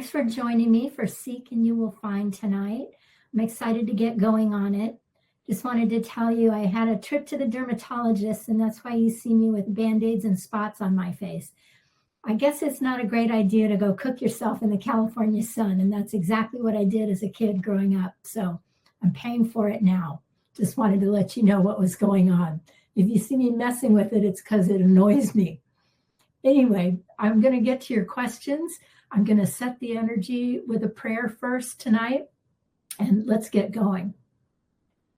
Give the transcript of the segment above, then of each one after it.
Thanks for joining me for Seek and You Will Find tonight. I'm excited to get going on it. Just wanted to tell you I had a trip to the dermatologist, and that's why you see me with Band-Aids and spots on my face. I guess it's not a great idea to go cook yourself in the California sun, and that's exactly what I did as a kid growing up. So I'm paying for it now. Just wanted to let you know what was going on. If you see me messing with it, it's because it annoys me. Anyway, I'm going to get to your questions. I'm going to set the energy with a prayer first tonight, and let's get going.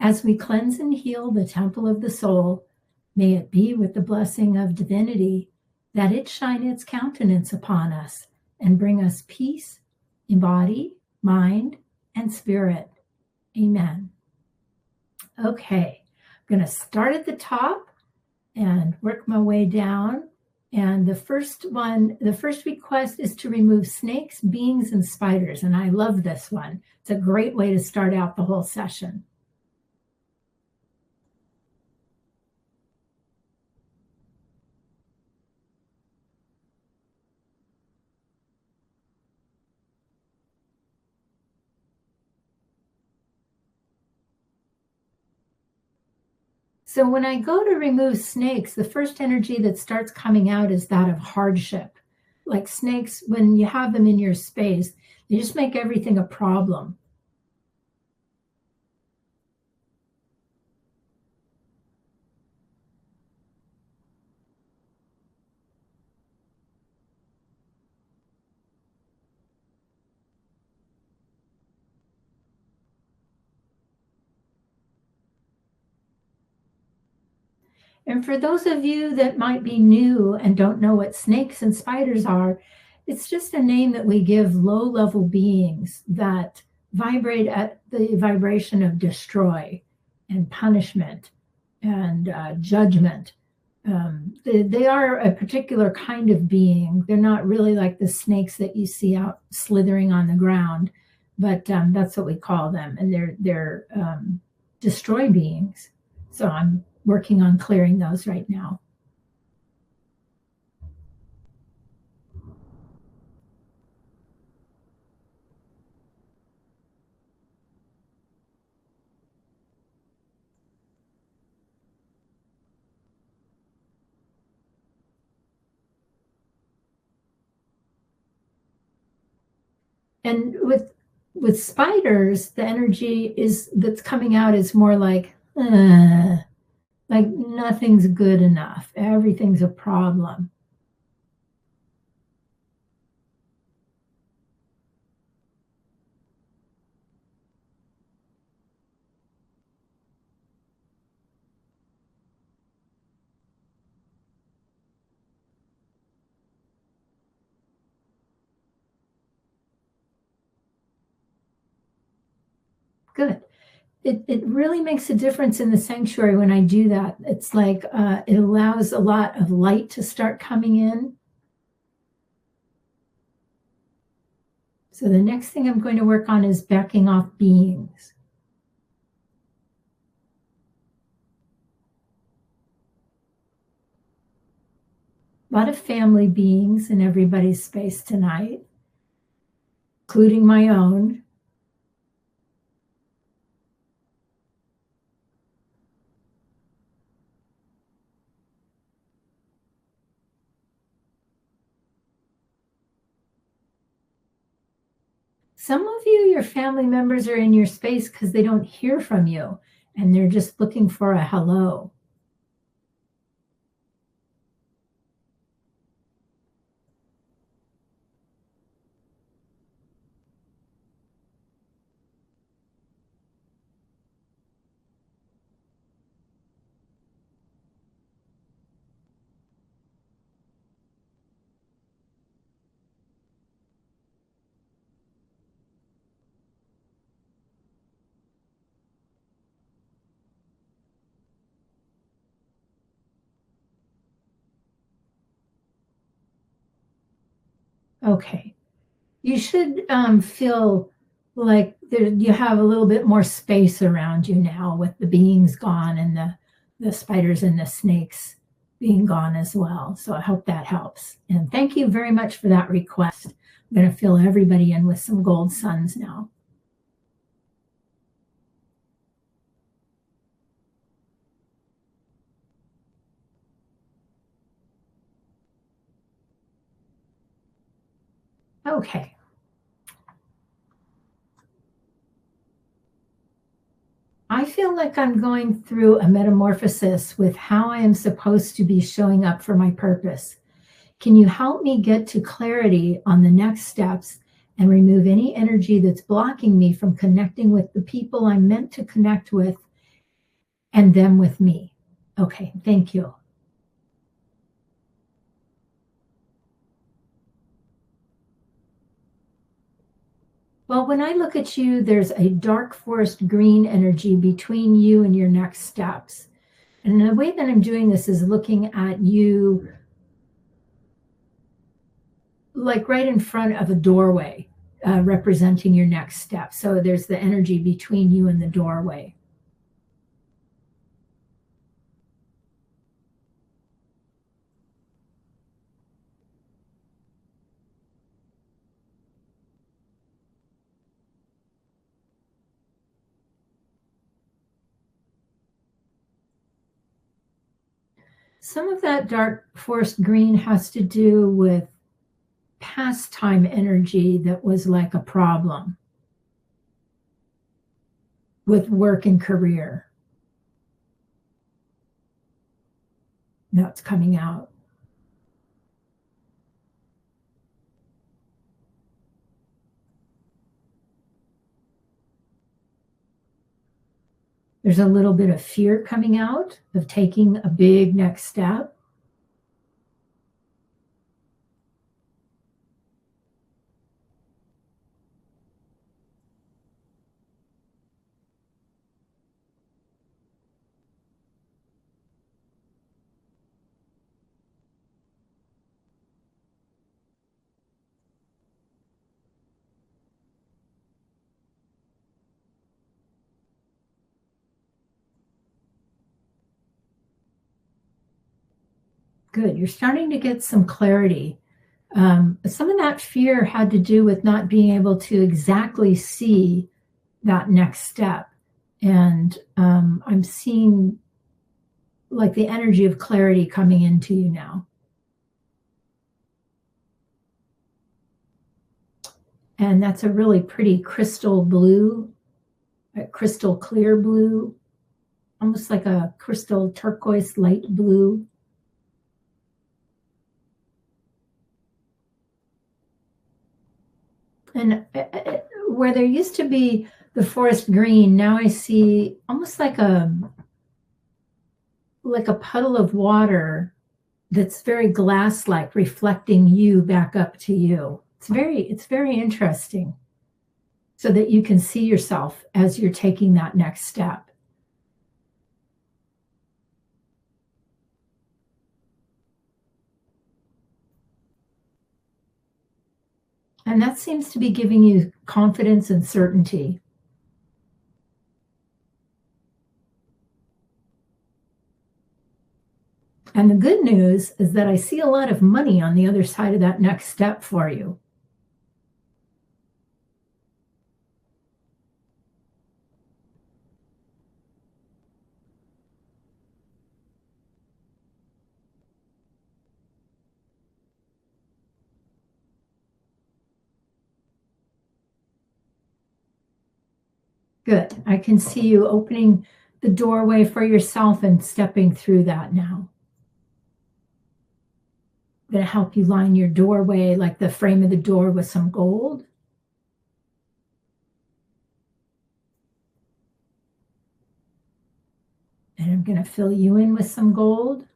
As we cleanse and heal the temple of the soul, may it be with the blessing of divinity that it shine its countenance upon us and bring us peace in body, mind, and spirit. Amen. Okay, I'm going to start at the top and work my way down. And the first request is to remove snakes, beings, and spiders. And I love this one. It's a great way to start out the whole session. So when I go to remove snakes, the first energy that starts coming out is that of hardship. Like snakes, when you have them in your space, they just make everything a problem. And for those of you that might be new and don't know what snakes and spiders are, it's just a name that we give low-level beings that vibrate at the vibration of destroy and punishment and judgment. They are a particular kind of being. They're not really like the snakes that you see out slithering on the ground, but that's what we call them. And they're destroy beings. So I'm working on clearing those right now. And with spiders, the energy that's coming out is more like nothing's good enough. Everything's a problem. Good. It really makes a difference in the sanctuary when I do that. It's like it allows a lot of light to start coming in. So the next thing I'm going to work on is backing off beings. A lot of family beings in everybody's space tonight, including my own. Some of you, your family members are in your space because they don't hear from you and they're just looking for a hello. Okay. You should feel like you have a little bit more space around you now with the beings gone and the spiders and the snakes being gone as well. So I hope that helps. And thank you very much for that request. I'm going to fill everybody in with some gold suns now. Okay. I feel like I'm going through a metamorphosis with how I am supposed to be showing up for my purpose. Can you help me get to clarity on the next steps and remove any energy that's blocking me from connecting with the people I'm meant to connect with and them with me? Okay, thank you. Well, when I look at you, there's a dark forest green energy between you and your next steps. And the way that I'm doing this is looking at you like right in front of a doorway, representing your next step. So there's the energy between you and the doorway. Some of that dark forest green has to do with pastime energy that was like a problem with work and career. That's coming out. There's a little bit of fear coming out of taking a big next step. Good. You're starting to get some clarity. Some of that fear had to do with not being able to exactly see that next step. And I'm seeing like the energy of clarity coming into you now. And that's a really pretty crystal blue, a crystal clear blue, almost like a crystal turquoise light blue. And where there used to be the forest green, now I see almost like a puddle of water that's very glass-like, reflecting you back up to you. It's very interesting, so that you can see yourself as you're taking that next step. And that seems to be giving you confidence and certainty. And the good news is that I see a lot of money on the other side of that next step for you. Good. I can see you opening the doorway for yourself and stepping through that now. I'm going to help you line your doorway, like the frame of the door, with some gold. And I'm going to fill you in with some gold.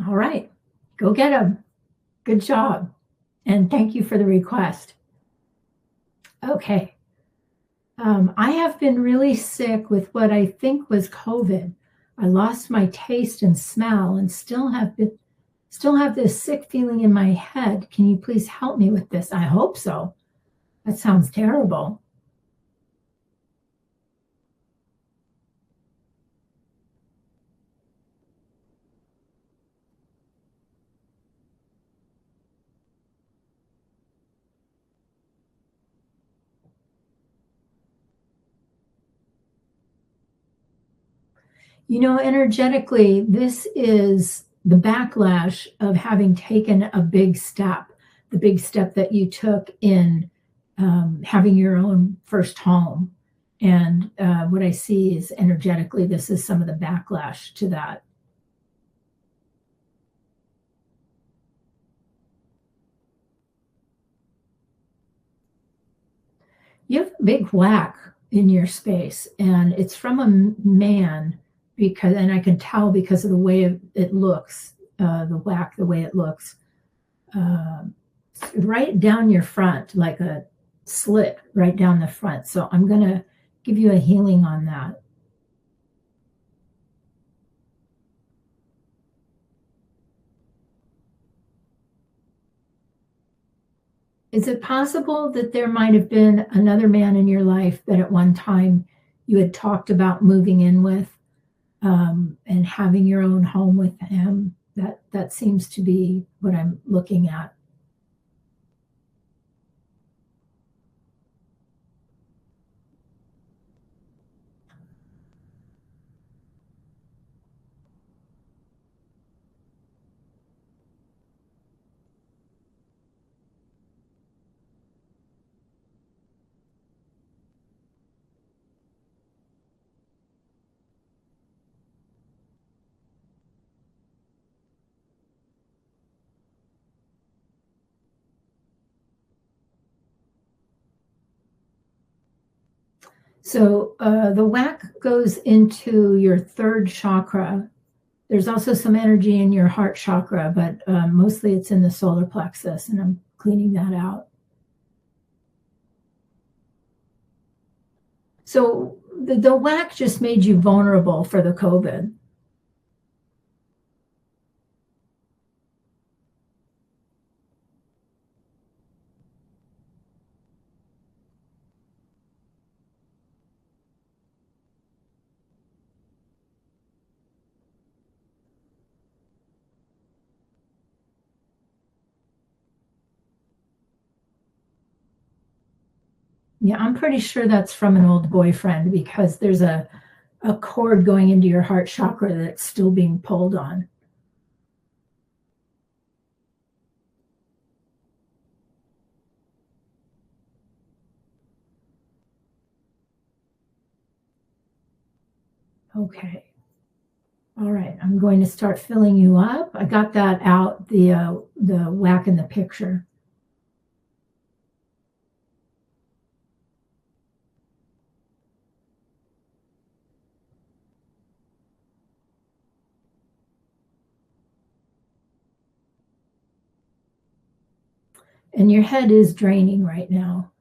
All right, go get them. Good job. And thank you for the request. Okay. I have been really sick with what I think was COVID. I lost my taste and smell and still have this sick feeling in my head. Can you please help me with this? I hope so. That sounds terrible. Energetically, this is the backlash of having taken a big step, the big step that you took in having your own first home. And what I see is energetically, this is some of the backlash to that. You have a big whack in your space, and it's from a man because, and I can tell because of the way it looks, the whack, the way it looks, uh, right down your front, like a slit right down the front. So I'm going to give you a healing on that. Is it possible that there might have been another man in your life that at one time you had talked about moving in with, and having your own home with him? That seems to be what I'm looking at. So the whack goes into your third chakra. There's also some energy in your heart chakra, but mostly it's in the solar plexus, and I'm cleaning that out. So the whack just made you vulnerable for the COVID. Yeah, I'm pretty sure that's from an old boyfriend because there's a cord going into your heart chakra that's still being pulled on. Okay. All right. I'm going to start filling you up. I got that out, the whack in the picture. And your head is draining right now.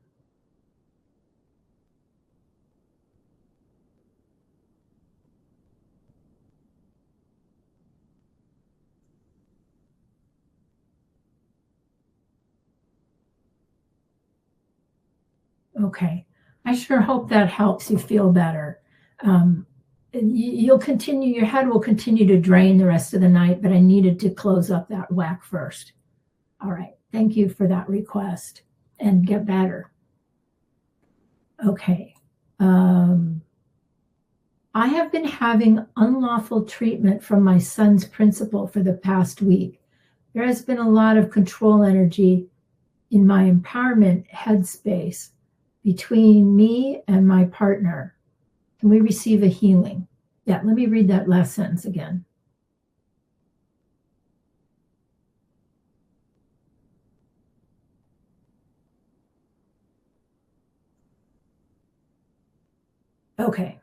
Okay. I sure hope that helps you feel better. Um, you'll continue, your head will continue to drain the rest of the night, but I needed to close up that whack first. All right. Thank you for that request and get better. Okay. I have been having unlawful treatment from my son's principal for the past week. There has been a lot of control energy in my empowerment headspace between me and my partner. Can we receive a healing? Yeah, let me read that last sentence again. Okay.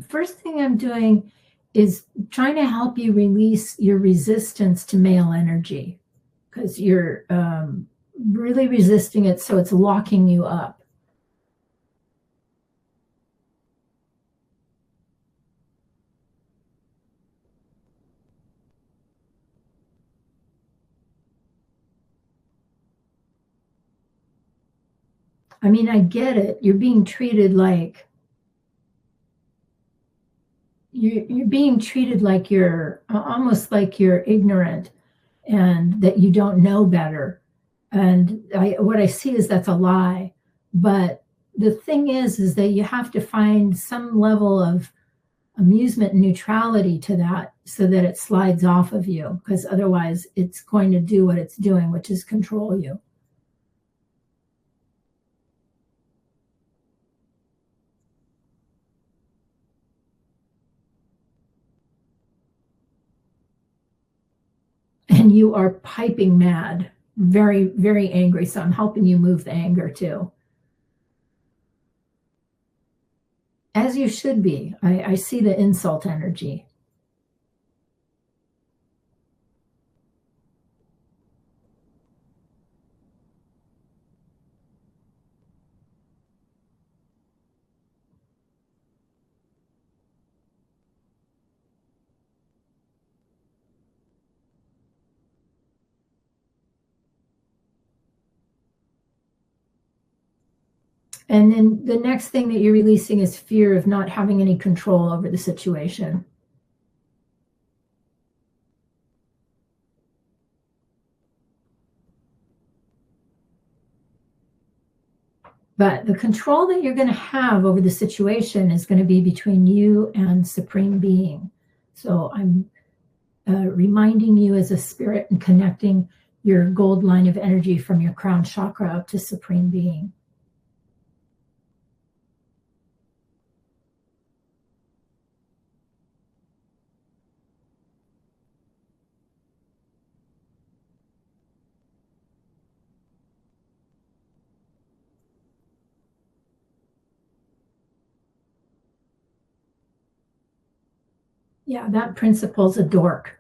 First thing I'm doing is trying to help you release your resistance to male energy because you're really resisting it, so it's locking you up. I mean, I get it. You're being treated like you're being treated like you're almost like you're ignorant. and that you don't know better. And what I see is that's a lie. But the thing is that you have to find some level of amusement and neutrality to that so that it slides off of you, because otherwise it's going to do what it's doing, which is control you. And you are piping mad, very, very angry. So I'm helping you move the anger too. As you should be. I see the insult energy. And then the next thing that you're releasing is fear of not having any control over the situation. But the control that you're going to have over the situation is going to be between you and Supreme Being. So I'm reminding you as a spirit and connecting your gold line of energy from your crown chakra up to Supreme Being. Yeah, that principle's a dork.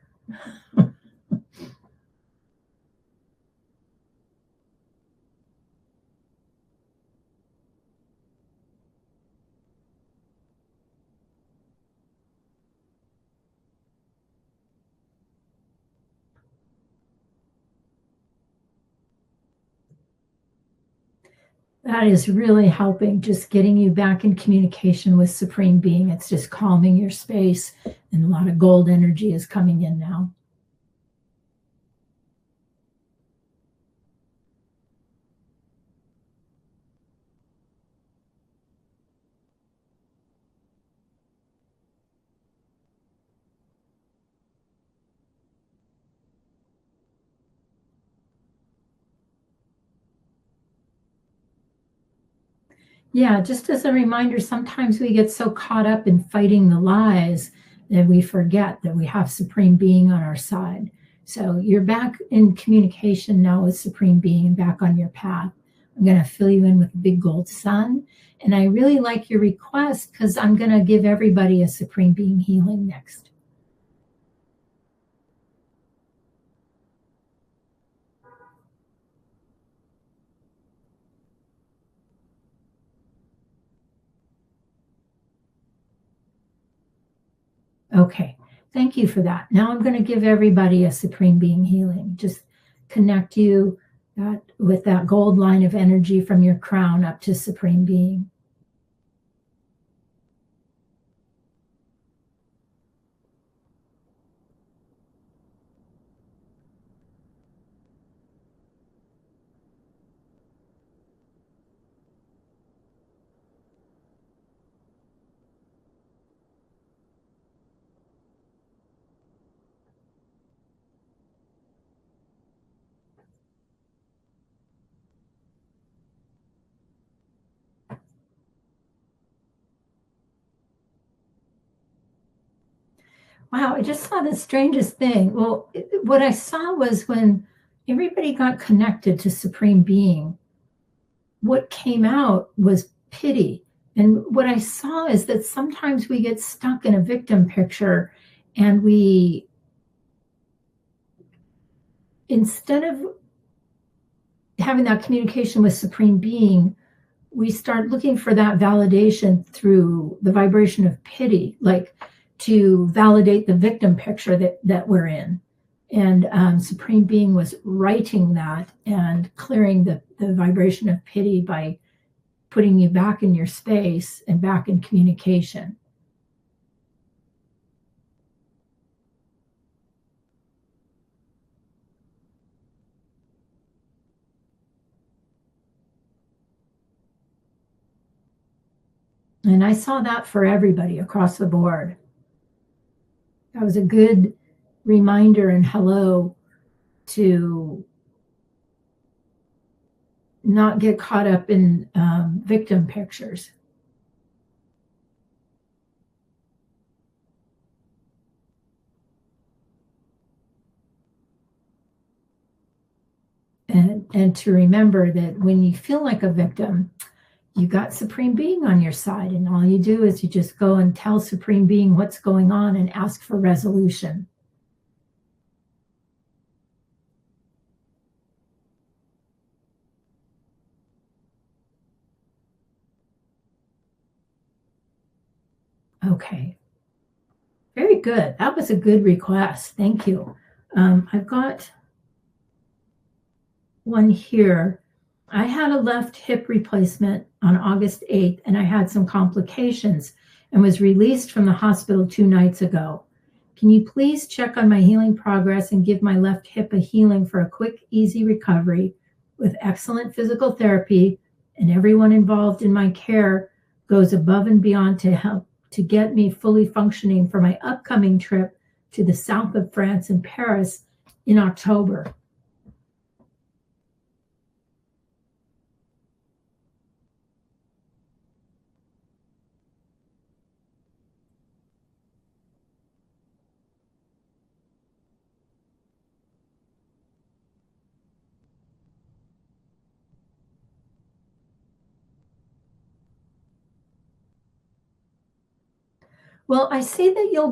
That is really helping, just getting you back in communication with Supreme Being. It's just calming your space, and a lot of gold energy is coming in now. Yeah, just as a reminder, sometimes we get so caught up in fighting the lies that we forget that we have Supreme Being on our side. So you're back in communication now with Supreme Being and back on your path. I'm going to fill you in with a big gold sun. And I really like your request because I'm going to give everybody a Supreme Being healing next. Okay, thank you for that. Now I'm going to give everybody a Supreme Being healing. Just connect you with that gold line of energy from your crown up to Supreme Being. Wow, I just saw the strangest thing. Well, what I saw was when everybody got connected to Supreme Being, what came out was pity. And what I saw is that sometimes we get stuck in a victim picture and we, instead of having that communication with Supreme Being, we start looking for that validation through the vibration of pity, like to validate the victim picture that we're in. And Supreme Being was writing that and clearing the vibration of pity by putting you back in your space and back in communication. And I saw that for everybody across the board. That was a good reminder and hello to not get caught up in victim pictures. And to remember that when you feel like a victim, you got Supreme Being on your side, and all you do is you just go and tell Supreme Being what's going on and ask for resolution. Okay, very good. That was a good request. Thank you. I've got one here. I had a left hip replacement on August 8th, and I had some complications and was released from the hospital 2 nights ago. Can you please check on my healing progress and give my left hip a healing for a quick, easy recovery with excellent physical therapy, and everyone involved in my care goes above and beyond to help to get me fully functioning for my upcoming trip to the south of France and Paris in October. Well, I see that you'll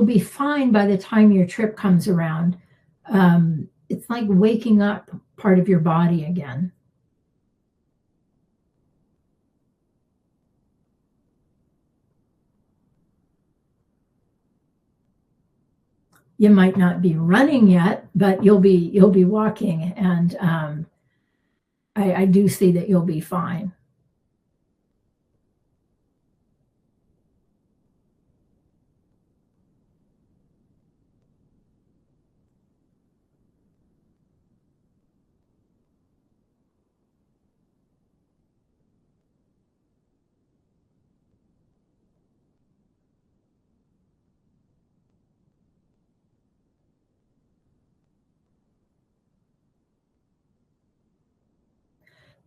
be fine by the time your trip comes around. It's like waking up part of your body again. You might not be running yet, but you'll be walking, and I do see that you'll be fine.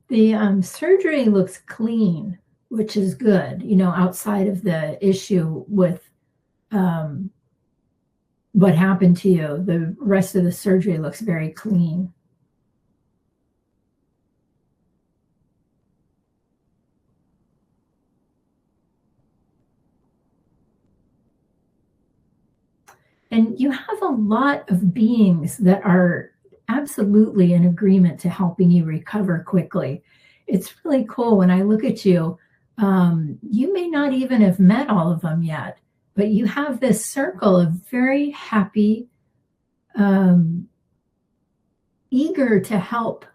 The surgery looks clean, which is good. Outside of the issue with um, what happened to you, the rest of the surgery looks very clean. And you have a lot of beings that are absolutely in agreement to helping you recover quickly. It's really cool when I look at you. You may not even have met all of them yet, but you have this circle of very happy, um, eager to help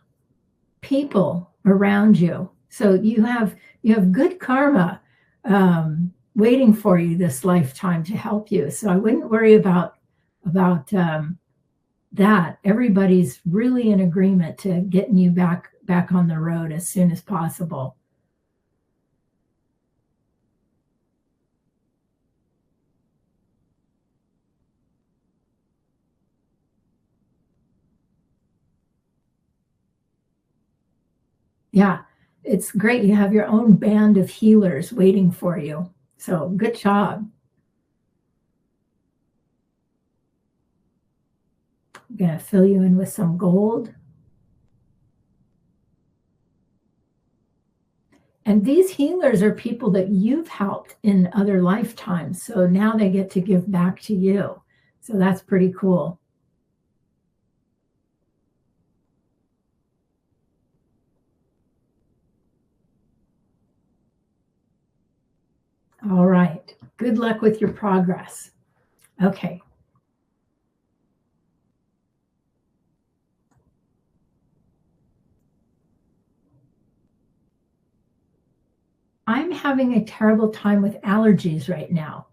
people around you. So you have good karma waiting for you this lifetime to help you. So I wouldn't worry about that. Everybody's really in agreement to getting you back on the road as soon as possible. Yeah, it's great. You have your own band of healers waiting for you. So good job. I'm going to fill you in with some gold. And these healers are people that you've helped in other lifetimes. So now they get to give back to you. So that's pretty cool. All right. Good luck with your progress. Okay. I'm having a terrible time with allergies right now.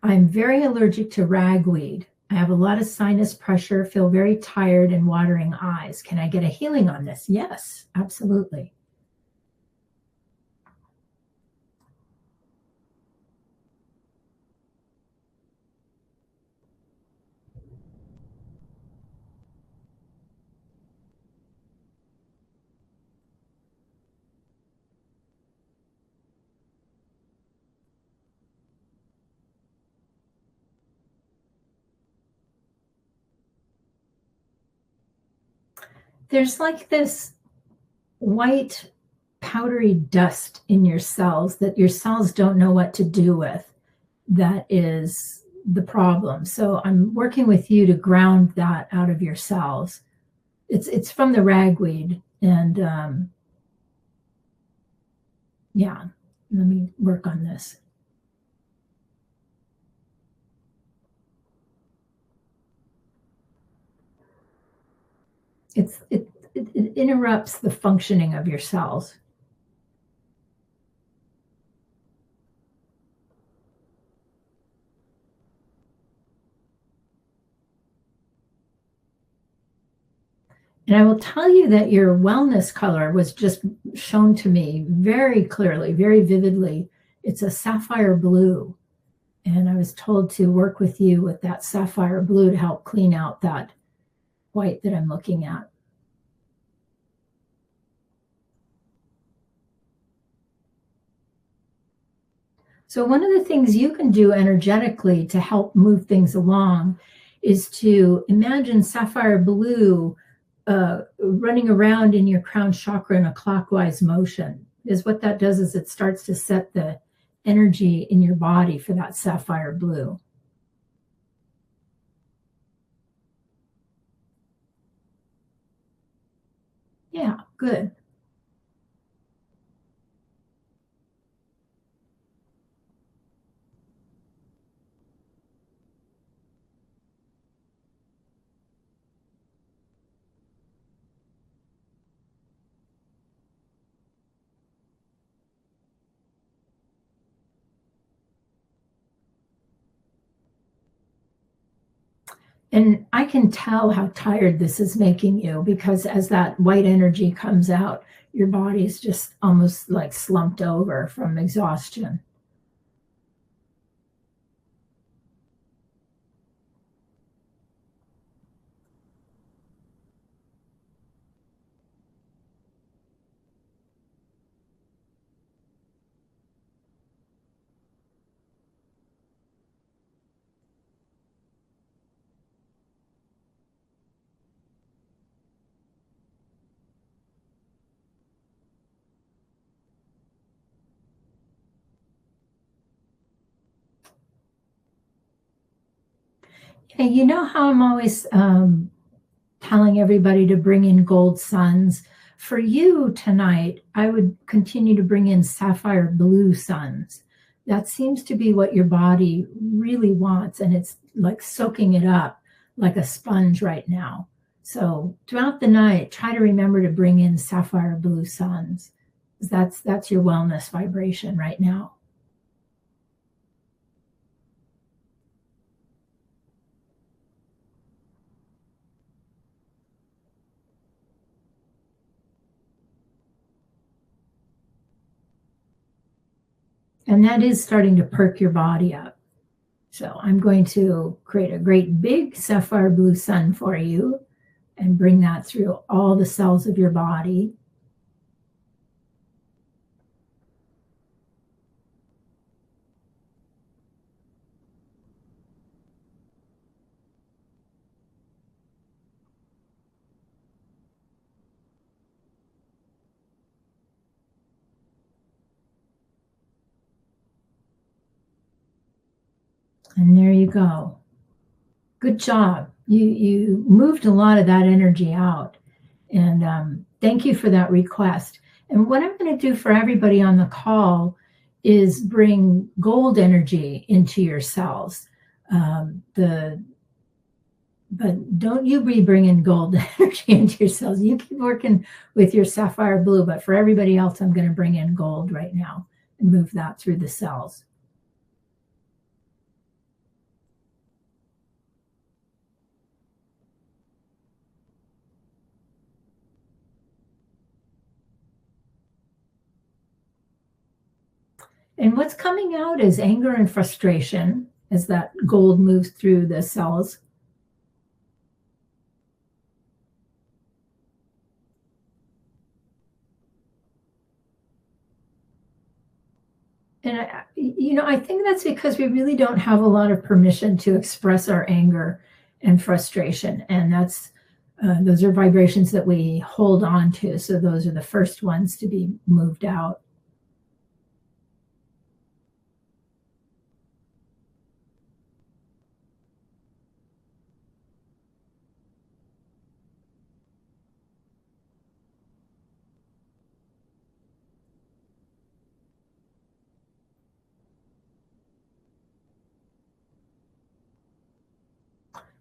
I'm very allergic to ragweed. I have a lot of sinus pressure, feel very tired and watering eyes. Can I get a healing on this? Yes, absolutely. There's like this white powdery dust in your cells that your cells don't know what to do with. That is the problem. So I'm working with you to ground that out of your cells. It's from the ragweed, and yeah, let me work on this. It interrupts the functioning of your cells. And I will tell you that your wellness color was just shown to me very clearly, very vividly. It's a sapphire blue. And I was told to work with you with that sapphire blue to help clean out that white that I'm looking at. So one of the things you can do energetically to help move things along is to imagine sapphire blue running around in your crown chakra in a clockwise motion. Is what that does is it starts to set the energy in your body for that sapphire blue. Yeah, good. And I can tell how tired this is making you because as that white energy comes out, your body's just almost like slumped over from exhaustion. And you know how I'm always telling everybody to bring in gold suns? For you tonight, I would continue to bring in sapphire blue suns. That seems to be what your body really wants, and it's like soaking it up like a sponge right now. So throughout the night, try to remember to bring in sapphire blue suns. That's your wellness vibration right now. And that is starting to perk your body up. So I'm going to create a great big sapphire blue sun for you and bring that through all the cells of your body. And there you go. Good job. You moved a lot of that energy out. And thank you for that request. And what I'm going to do for everybody on the call is bring gold energy into your cells. But don't you be bringing gold energy into your cells. You keep working with your sapphire blue. But for everybody else, I'm going to bring in gold right now and move that through the cells. And what's coming out is anger and frustration as that gold moves through the cells. And I think that's because we really don't have a lot of permission to express our anger and frustration. And that's Those are vibrations that we hold on to. So those are the first ones to be moved out.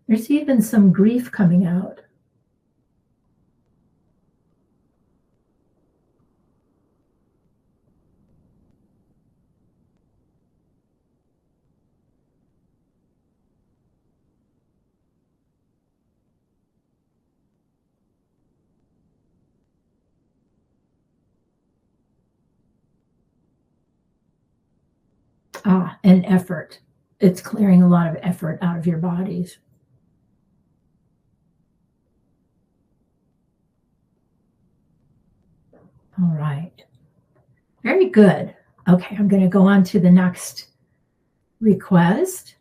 There's even some grief coming out. And effort. It's clearing a lot of effort out of your bodies. All right. Very good. Okay, I'm going to go on to the next request.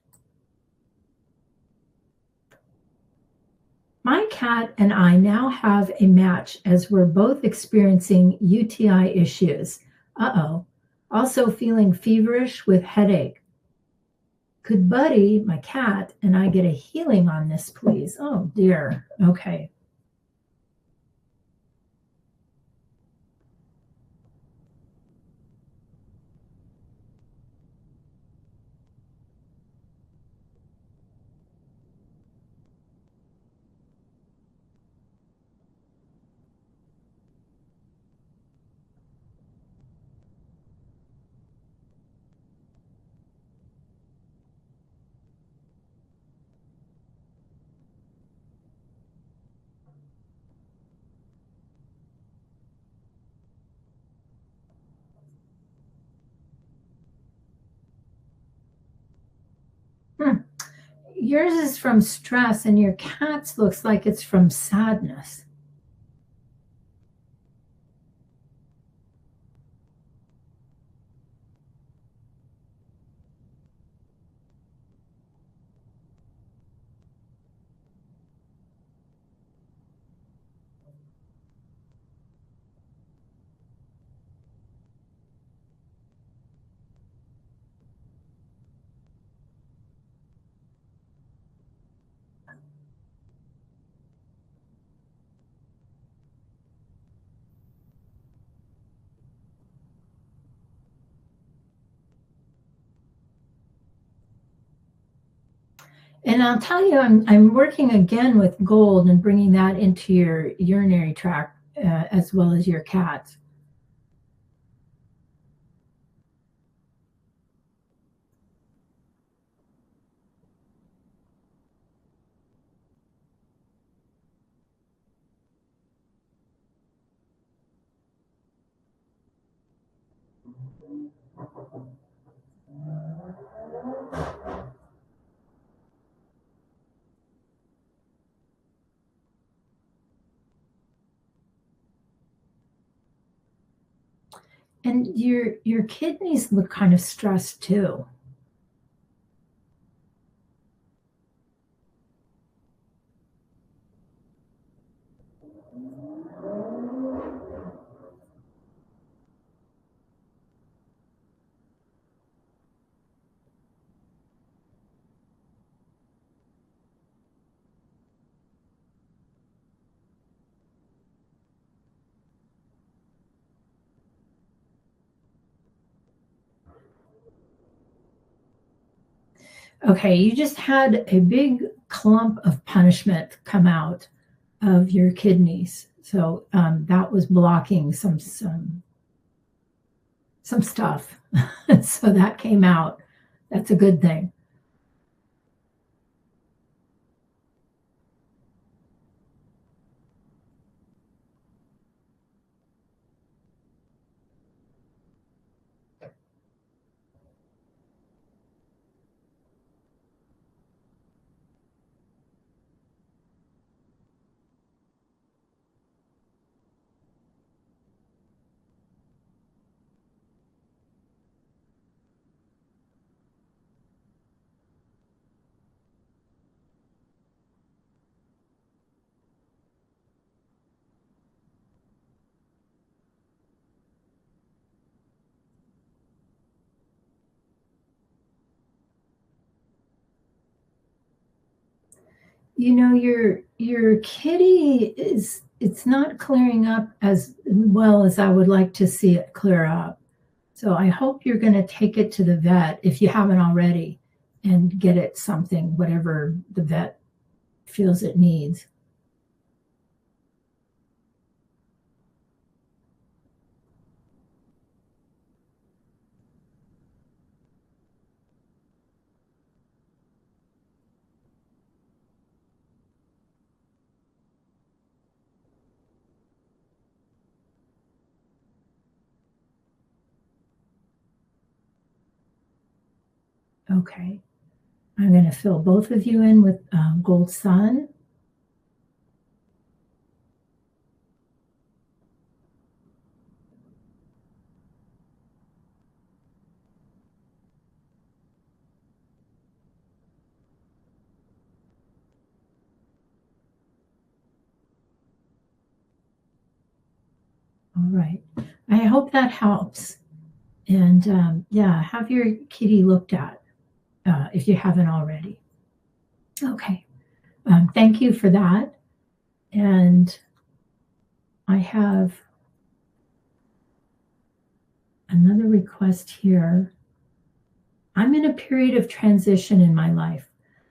My cat and I now have a match as we're both experiencing UTI issues. Uh-oh. Also feeling feverish with headache. Could Buddy, my cat, and I get a healing on this, please? Oh, dear. Okay. Hmm. Yours is from stress, and your cat's looks like it's from sadness. And I'll tell you, I'm working again with gold and bringing that into your urinary tract as well as your cat's. And your kidneys look kind of stressed too. Okay, you just had a big clump of punishment come out of your kidneys. So that was blocking some stuff. So that came out. That's a good thing. Your kitty is it's not clearing up as well as I would like to see it clear up. So I hope you're going to take it to the vet if you haven't already and get it something, whatever the vet feels it needs. Okay. I'm going to fill both of you in with Gold Sun. All right. I hope that helps. And yeah, have your kitty looked at if you haven't already. Okay. Thank you for that. And I have another request here. I'm in a period of transition in my life,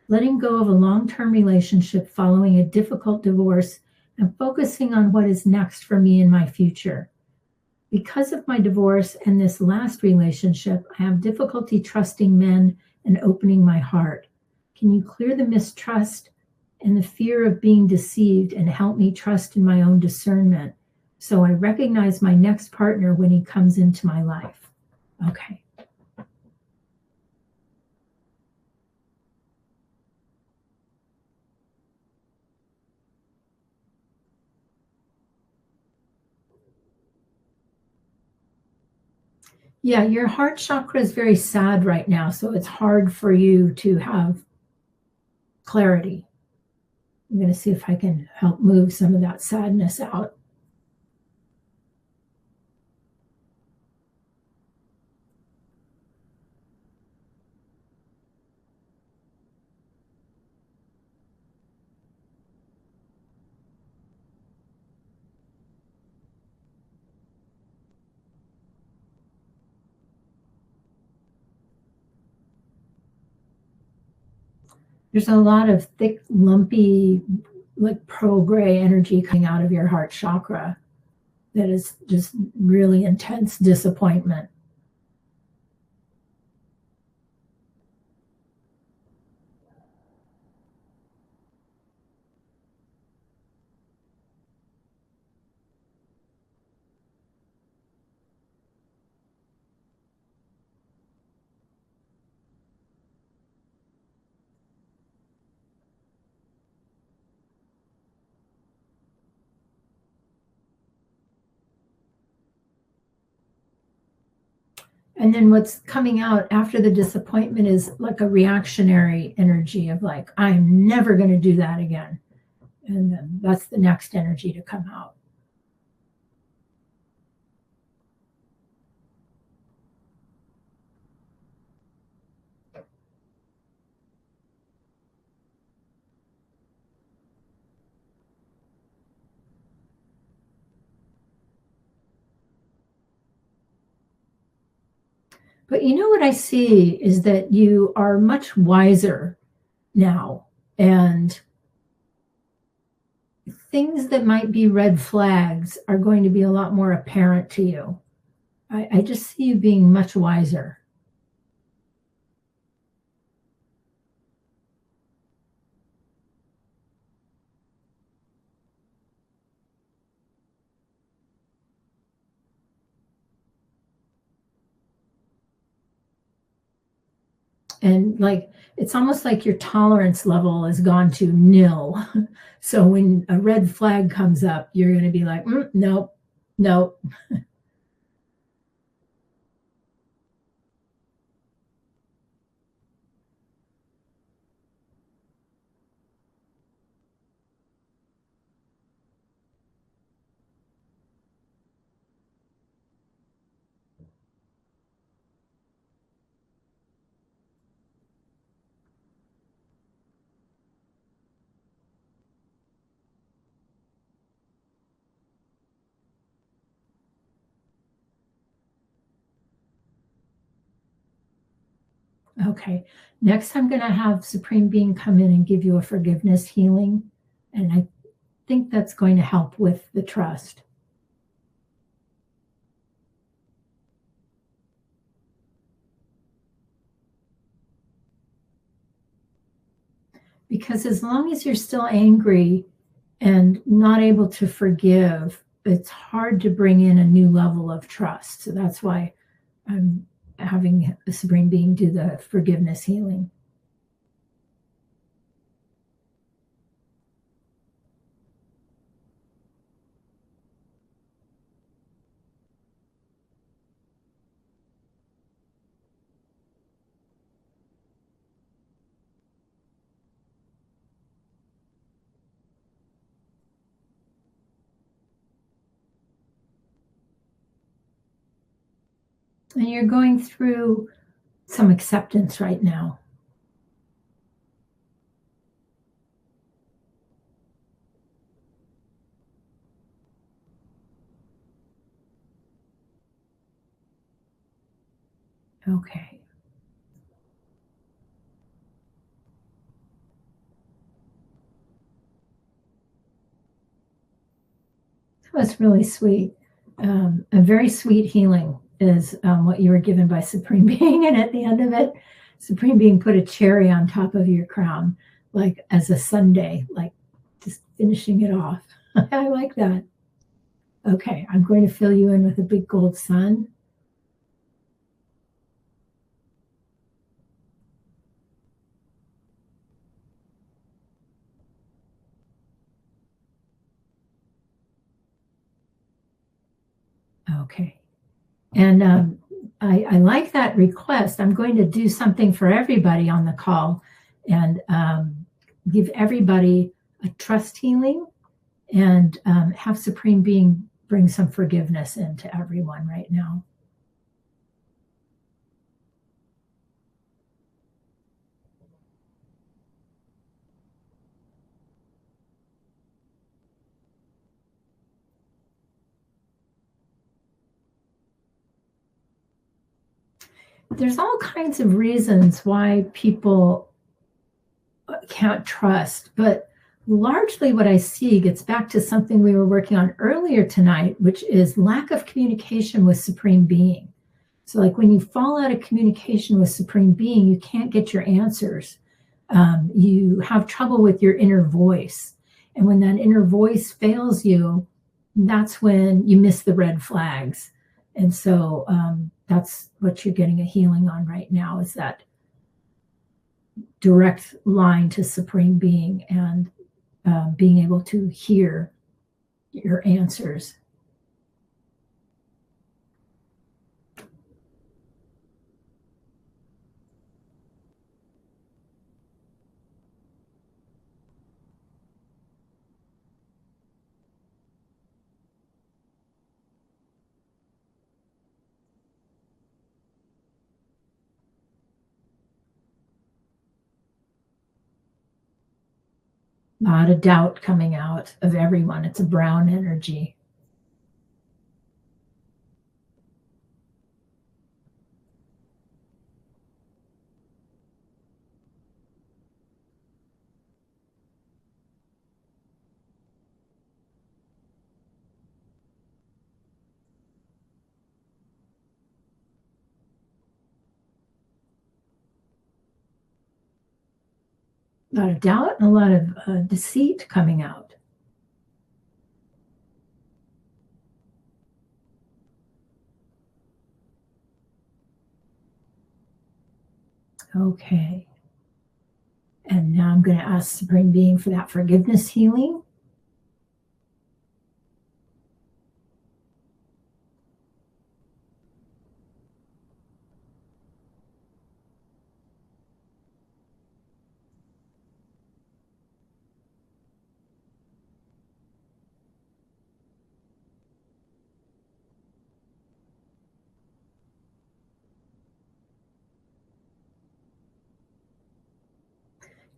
letting go of a long term relationship following a difficult divorce and focusing on what is next for me in my future. Because of my divorce and this last relationship, I have difficulty trusting men and opening my heart. Can you clear the mistrust and the fear of being deceived and help me trust in my own discernment so I recognize my next partner when he comes into my life? Okay. Yeah, your heart chakra is very sad right now, so it's hard for you to have clarity. I'm going to see if I can help move some of that sadness out. There's a lot of thick, lumpy, like pearl gray energy coming out of your heart chakra that is just really intense disappointment. And then what's coming out after the disappointment is like a reactionary energy of like, I'm never going to do that again. And then that's the next energy to come out. But you know what I see is that you are much wiser now. And things that might be red flags are going to be a lot more apparent to you. I just see you being much wiser. And like, it's almost like your tolerance level has gone to nil. So when a red flag comes up, you're going to be like, nope, nope. Okay. Next, I'm going to have Supreme Being come in and give you a forgiveness healing. And I think that's going to help with the trust. Because as long as you're still angry and not able to forgive, it's hard to bring in a new level of trust. So that's why I'm having the Supreme Being do the forgiveness healing. And you're going through some acceptance right now. Okay. That was really sweet. A very sweet healing is what you were given by Supreme Being. And at the end of it, Supreme Being put a cherry on top of your crown, like as a sundae, like just finishing it off. I like that. Okay, I'm going to fill you in with a big gold sun. Okay. And I like that request. I'm going to do something for everybody on the call and give everybody a trust healing and have Supreme Being bring some forgiveness into everyone right now. There's all kinds of reasons why people can't trust, but largely what I see gets back to something we were working on earlier tonight, which is lack of communication with Supreme Being. So, like when you fall out of communication with Supreme Being, you can't get your answers. You have trouble with your inner voice. And when that inner voice fails you, that's when you miss the red flags. And so that's what you're getting a healing on right now is that direct line to Supreme Being and being able to hear your answers. A lot of doubt coming out of everyone. It's a brown energy. A lot of doubt and a lot of deceit coming out. Okay. And now I'm going to ask Supreme Being for that forgiveness healing.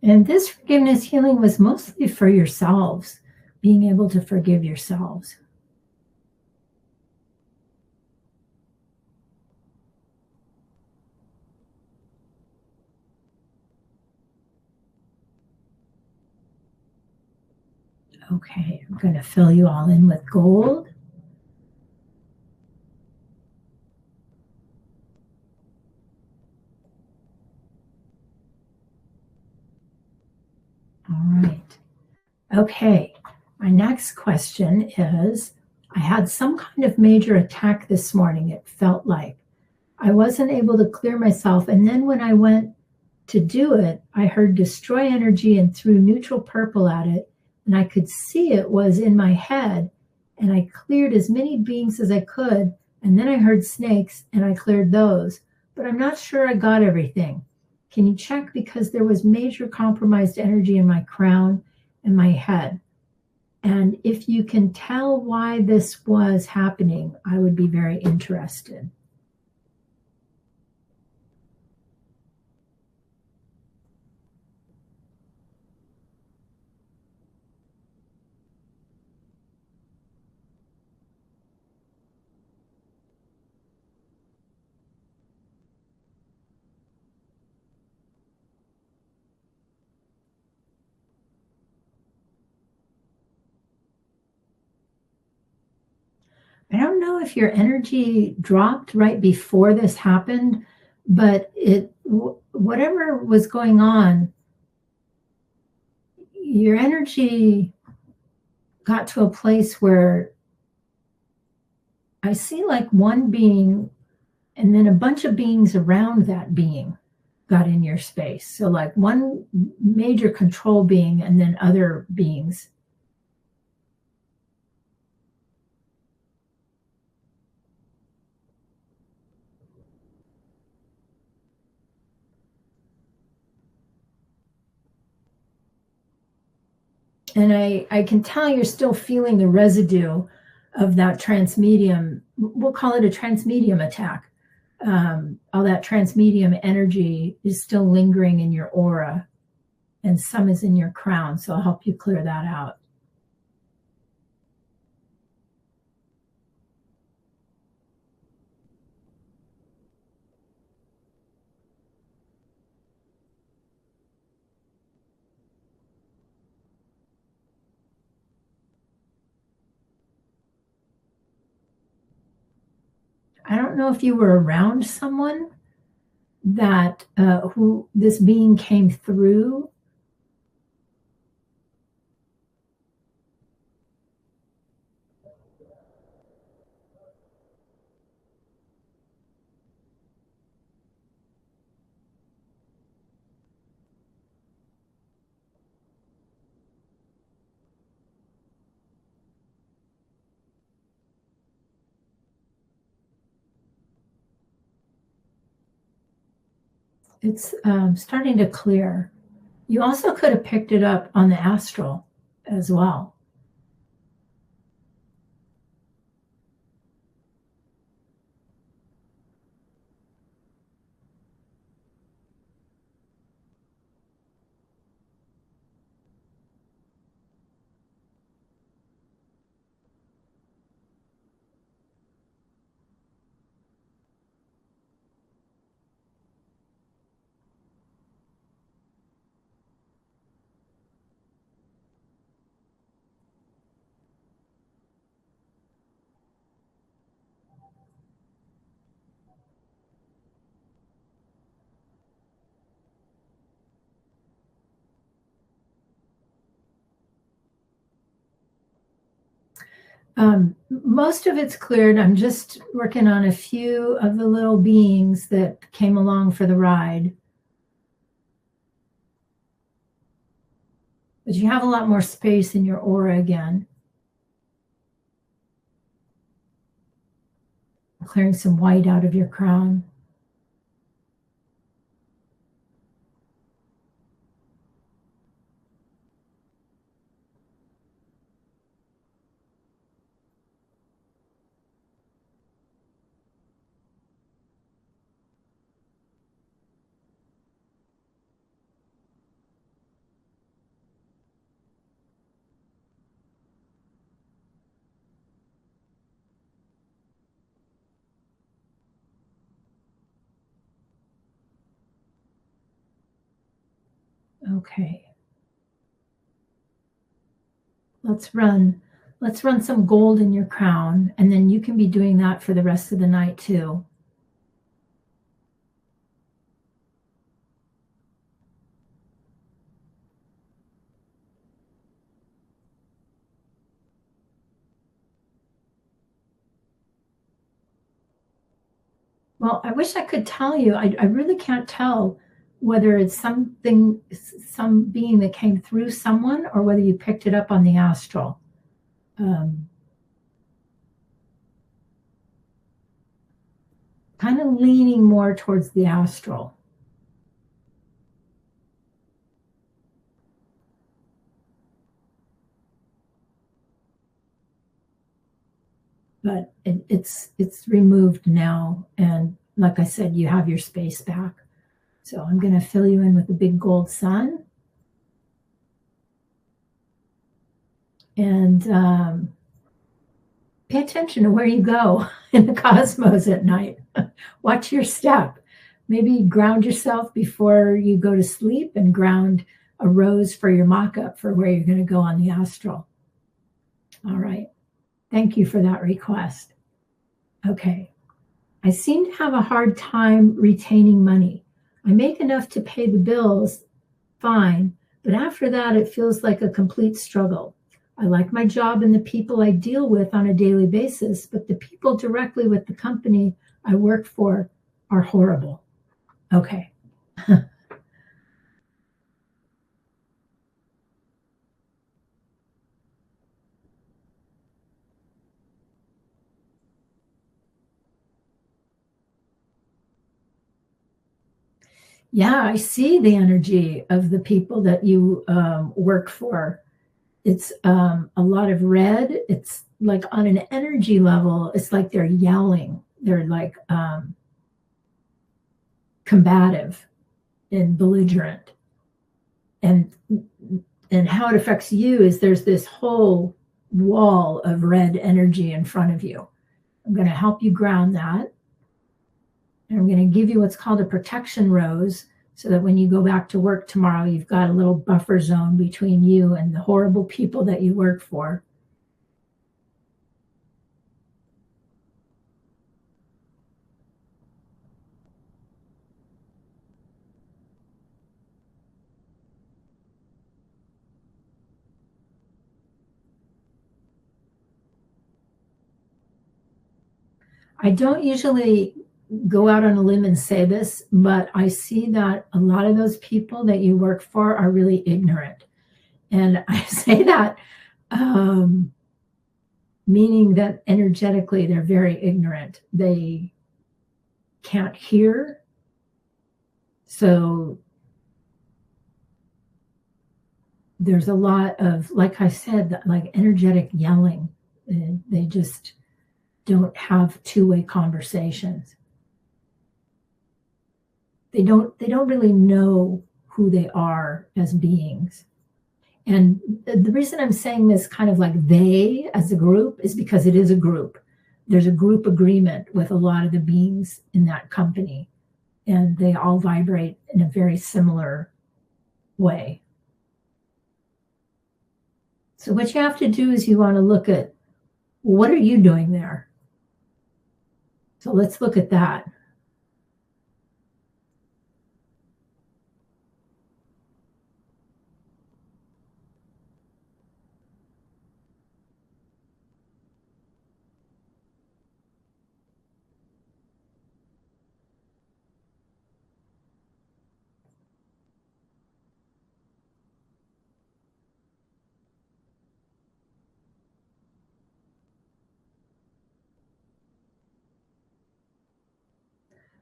And this forgiveness healing was mostly for yourselves, being able to forgive yourselves. Okay, I'm going to fill you all in with gold. All right. Okay. My next question is, I had some kind of major attack this morning, it felt like. I wasn't able to clear myself. And then when I went to do it, I heard destroy energy and threw neutral purple at it. And I could see it was in my head. And I cleared as many beings as I could. And then I heard snakes and I cleared those. But I'm not sure I got everything. Can you check? Because there was major compromised energy in my crown and my head. And if you can tell why this was happening, I would be very interested. I don't know if your energy dropped right before this happened, but whatever was going on, your energy got to a place where I see like one being and then a bunch of beings around that being got in your space. So like one major control being and then other beings. And I can tell you're still feeling the residue of that transmedium. We'll call it a transmedium attack. All that transmedium energy is still lingering in your aura, and some is in your crown. So I'll help you clear that out. I don't know if you were around someone that who this being came through. It's starting to clear. You also could have picked it up on the astral as well. Most of it's cleared. I'm just working on a few of the little beings that came along for the ride. But you have a lot more space in your aura again. Clearing some white out of your crown. Okay. Let's run some gold in your crown, and then you can be doing that for the rest of the night too. Well, I wish I could tell you. I really can't tell whether it's something, some being that came through someone, or whether you picked it up on the astral. Um, Kind of leaning more towards the astral. But it's removed now, and like I said, you have your space back. So I'm going to fill you in with a big gold sun, and pay attention to where you go in the cosmos at night. Watch your step. Maybe ground yourself before you go to sleep, and ground a rose for your mock-up for where you're going to go on the astral. All right. Thank you for that request. Okay. I seem to have a hard time retaining money. I make enough to pay the bills, fine, but after that, it feels like a complete struggle. I like my job and the people I deal with on a daily basis, but the people directly with the company I work for are horrible. Okay. Yeah, I see the energy of the people that you work for. It's a lot of red. It's like on an energy level, it's like they're yelling. They're like combative and belligerent. And how it affects you is there's this whole wall of red energy in front of you. I'm going to help you ground that. And I'm going to give you what's called a protection rose, so that when you go back to work tomorrow, you've got a little buffer zone between you and the horrible people that you work for. I don't usually go out on a limb and say this, but I see that a lot of those people that you work for are really ignorant. And I say that meaning that energetically they're very ignorant. They can't hear. So there's a lot of, like I said, like energetic yelling. They just don't have two-way conversations. They don't really know who they are as beings. And the reason I'm saying this kind of like they as a group is because it is a group. There's a group agreement with a lot of the beings in that company, and they all vibrate in a very similar way. So what you have to do is you want to look at, what are you doing there? So let's look at that.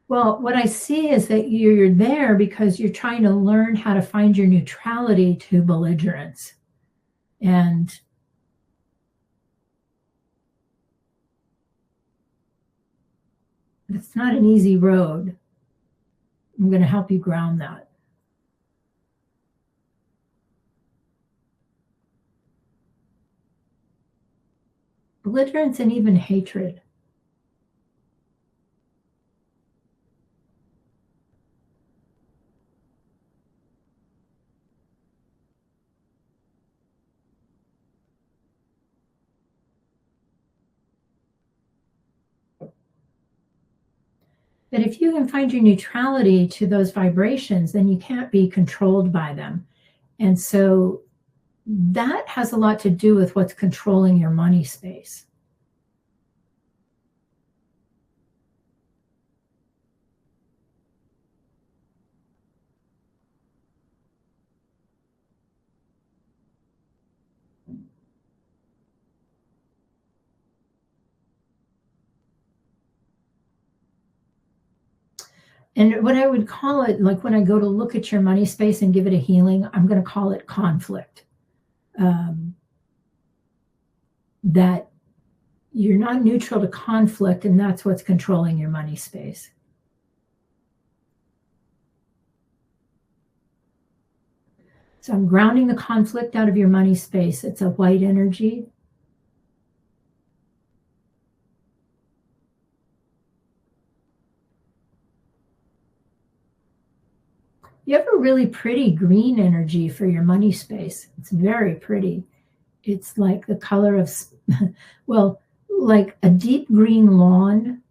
Well, what I see is that you're there because you're trying to learn how to find your neutrality to belligerence. And it's not an easy road. I'm going to help you ground that. Belligerence and even hatred. But if you can find your neutrality to those vibrations, then you can't be controlled by them. And so that has a lot to do with what's controlling your money space. And what I would call it, like when I go to look at your money space and give it a healing, I'm going to call it conflict. That you're not neutral to conflict, and that's what's controlling your money space. So I'm grounding the conflict out of your money space. It's a white energy. You have a really pretty green energy for your money space. It's very pretty. It's like the color of, well, like a deep green lawn,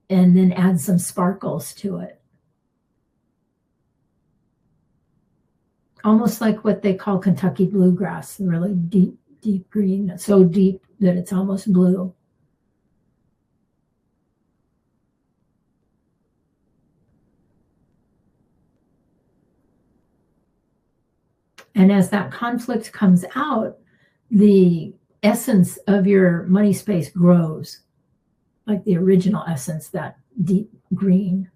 and then add some sparkles to it. Almost like what they call Kentucky bluegrass, really deep, deep green, so deep that it's almost blue. And as that conflict comes out, the essence of your money space grows, like the original essence, that deep green.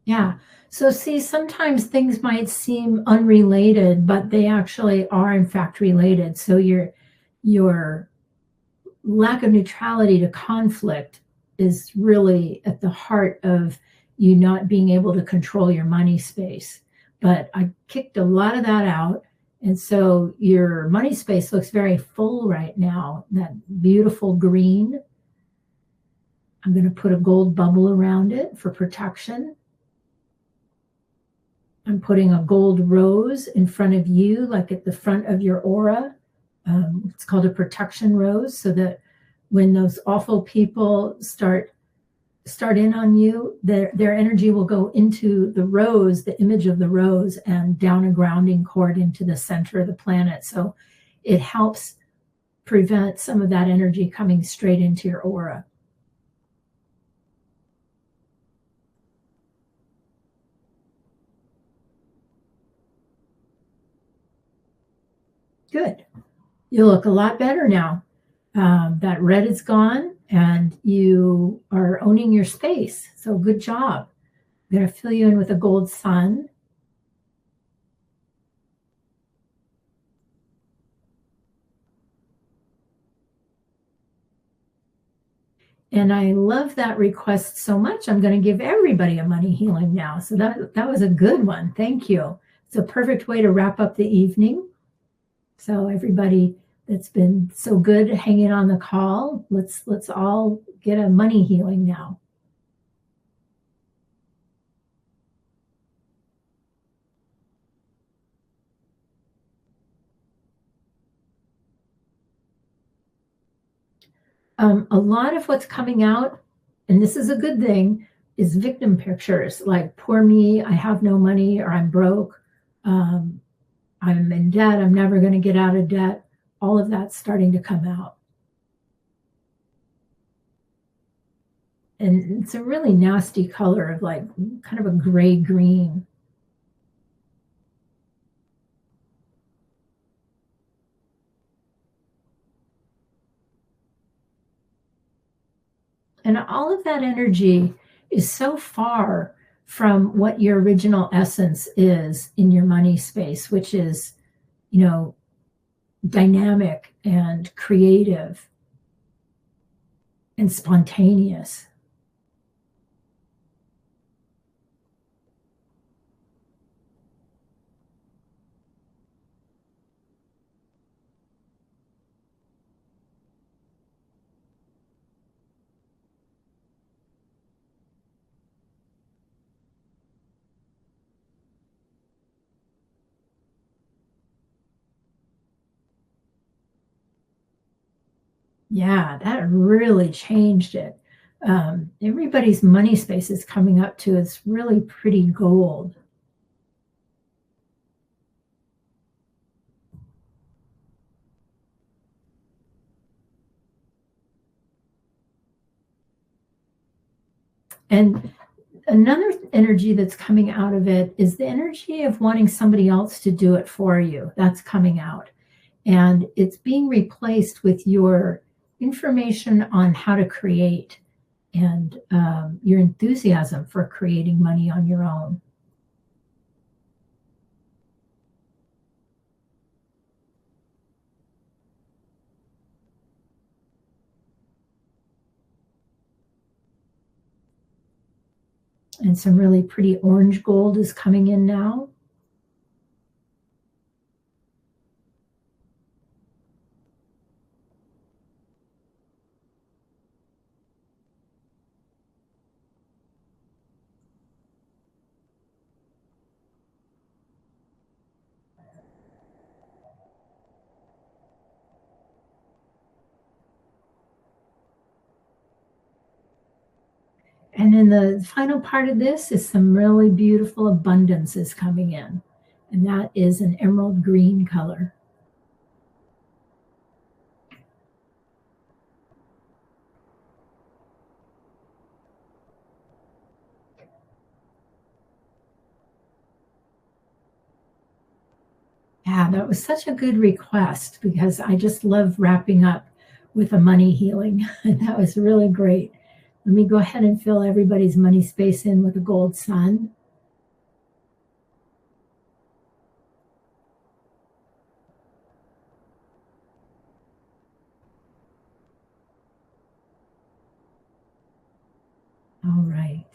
Yeah. So see, sometimes things might seem unrelated, but they actually are in fact related. So your lack of neutrality to conflict is really at the heart of you not being able to control your money space. But I kicked a lot of that out. And so your money space looks very full right now, that beautiful green. I'm going to put a gold bubble around it for protection. I'm putting a gold rose in front of you, like at the front of your aura. It's called a protection rose, so that when those awful people start in on you, their energy will go into the rose, the image of the rose, and down a grounding cord into the center of the planet. So it helps prevent some of that energy coming straight into your aura. Good. You look a lot better now. That red is gone, and you are owning your space. So good job. I'm going to fill you in with a gold sun. And I love that request so much. I'm going to give everybody a money healing now. So that was a good one. Thank you. It's a perfect way to wrap up the evening. So everybody that's been so good hanging on the call, let's all get a money healing now. A lot of what's coming out, and this is a good thing, is victim pictures like poor me, I have no money, or I'm broke, I'm in debt, I'm never going to get out of debt. All of that's starting to come out. And it's a really nasty color of like kind of a gray green. And all of that energy is so far from what your original essence is in your money space, which is, dynamic and creative and spontaneous. Yeah, that really changed it. Everybody's money space is coming up to its really pretty gold. And another energy that's coming out of it is the energy of wanting somebody else to do it for you. That's coming out. And it's being replaced with your information on how to create and your enthusiasm for creating money on your own. And some really pretty orange gold is coming in now. And then the final part of this is some really beautiful abundance is coming in. And that is an emerald green color. Yeah, that was such a good request because I just love wrapping up with a money healing. That was really great. Let me go ahead and fill everybody's money space in with a gold sun. All right.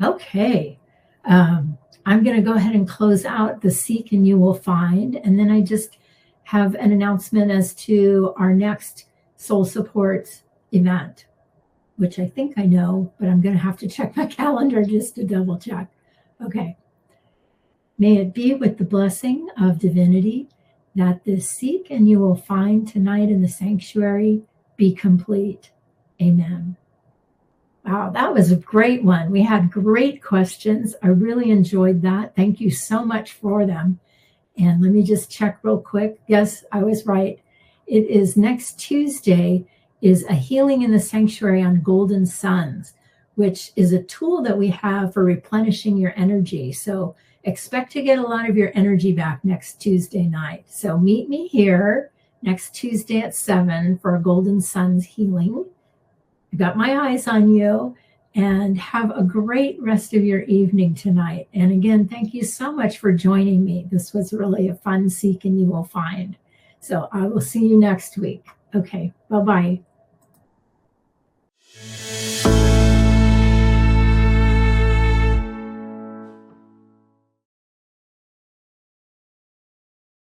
Okay. I'm going to go ahead and close out the Seek and You Will Find. And then I just have an announcement as to our next Soul Support event, which I think I know, but I'm going to have to check my calendar just to double check. Okay. May it be with the blessing of divinity that this Seek and You Will Find tonight in the sanctuary be complete. Amen. Wow, that was a great one. We had great questions. I really enjoyed that. Thank you so much for them. And let me just check real quick. Yes, I was right. It is next Tuesday is a healing in the sanctuary on golden suns, which is a tool that we have for replenishing your energy. So expect to get a lot of your energy back next Tuesday night. So meet me here next Tuesday at 7 for a golden suns healing. I got my eyes on you, and have a great rest of your evening tonight. And again, thank you so much for joining me. This was really a fun Seek and You Will Find. So I will see you next week. Okay, bye-bye.